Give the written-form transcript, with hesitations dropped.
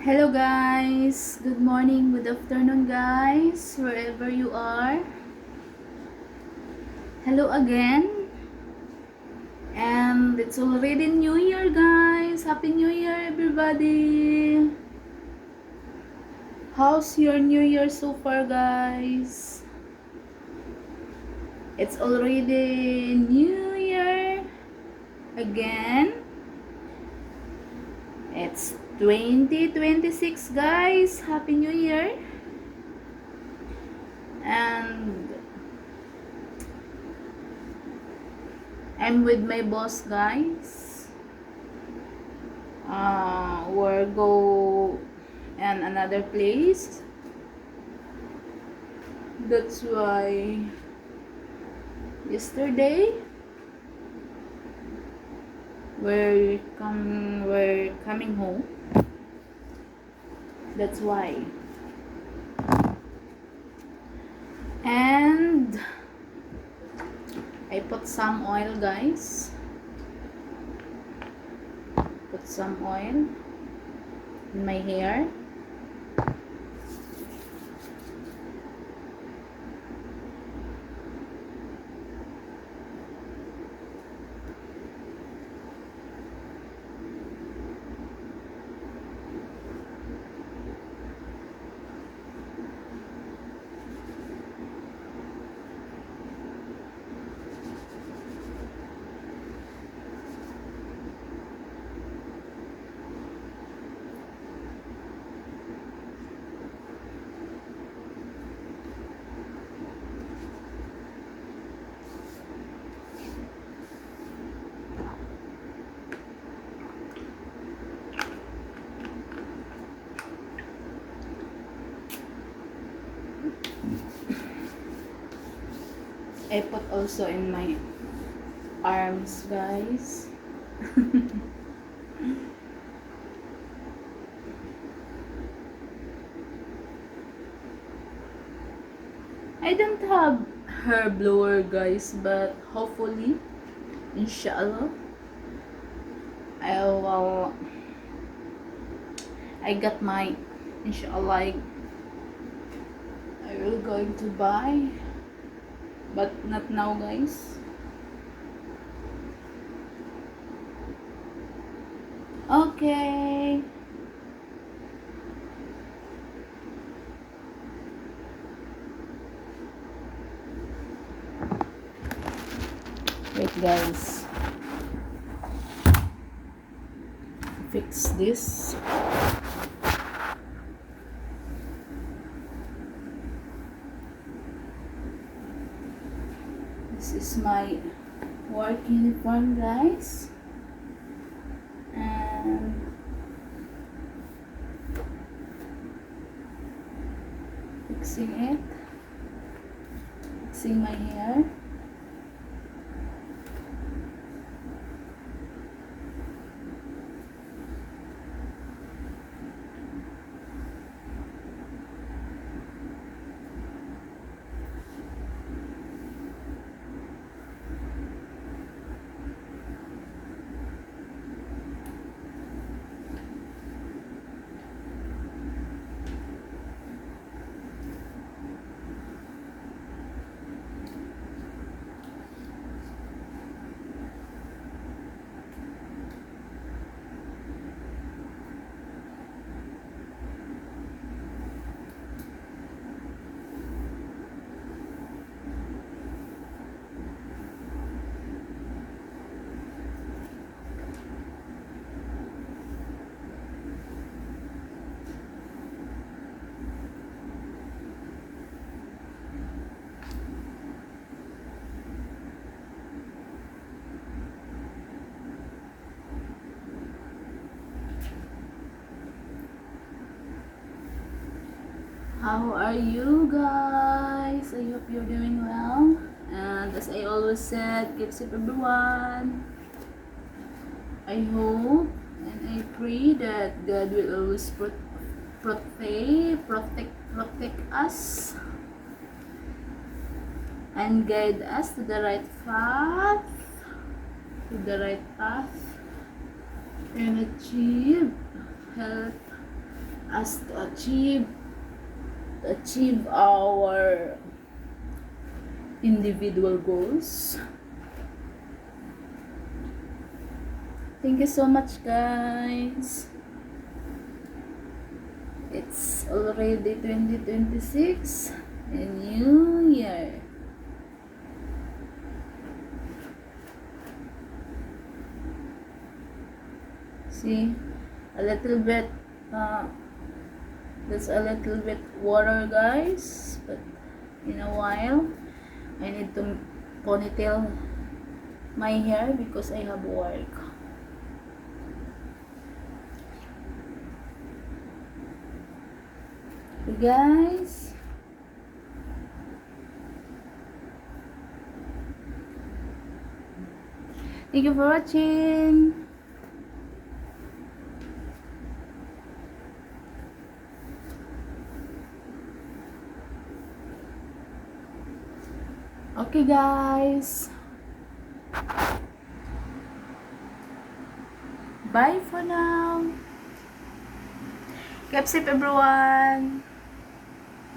Hello guys, good morning, good afternoon guys, wherever you are. Hello again, and it's already New Year guys. Happy New Year everybody. How's your New Year so far guys? It's already New Year again. It's 2026 guys. Happy New Year. And I'm with my boss guys. We'll go and another place. That's why yesterday we're coming home. That's why. And I put some oil guys. Put some oil in my hair. I put also in my arms guys. I don't have hair blower guys, but hopefully inshallah I will I got my inshallah I will going to buy, but not now guys. Okay. Wait guys. Fix this. This is my work uniform guys. And fixing it. Fixing my hair. How are you guys? I hope you're doing well. And as I always said, keep safe everyone. I hope and I pray that God will always protect us and guide us to the right path, and achieve health us to achieve our individual goals. Thank you so much, guys. It's already 2026, a new year. See, a little bit, there's a little bit water, guys, but in a while, I need to ponytail my hair because I have work. Okay, guys. Thank you for watching. Okay, guys. Bye for now. Keep safe, everyone.